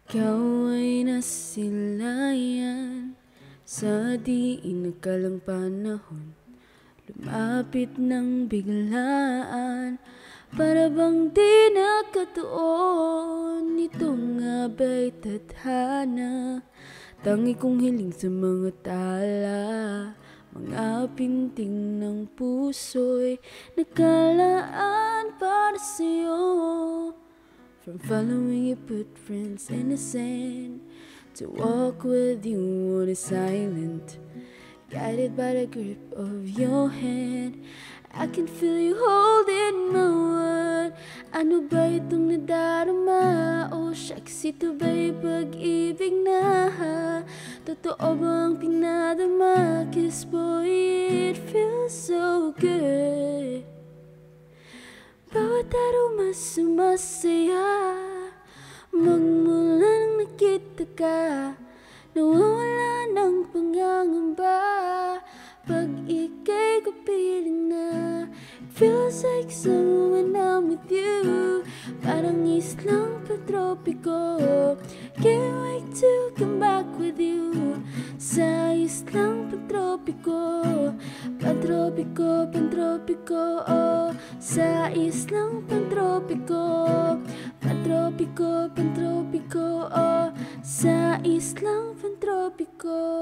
Ikaw ay nasilayan sa di inakalang panahon. Lumapit ng biglaan, para bang di nakatuon. Ito nga ba'y tadhana? Tangi kong hiling sa mga tala, mga pinting ng puso'y nakalaan para sa'yo. From following your footprints in the sand, to walk with you on a silent, guided by the grip of your hand. I can feel you holding my word. Ano ba itong nadarama? Oh shucks, ito ba'y pag-ibig na? Totoo ba ang pinadama? 'Cause boy, it feels so good. Bawat araw mas sumasaya, magmula nang nakita ka, nawawala ng pangangamba. Pag ika'y kapiling na, it feels like summer when I'm with you. Parang islang patropiko, can't wait to come back with you. Sa islang patropiko, pantropiko, pantropiko, oh. Sa islang pantropiko, pantropiko, pantropiko, oh. Sa islang pantropiko.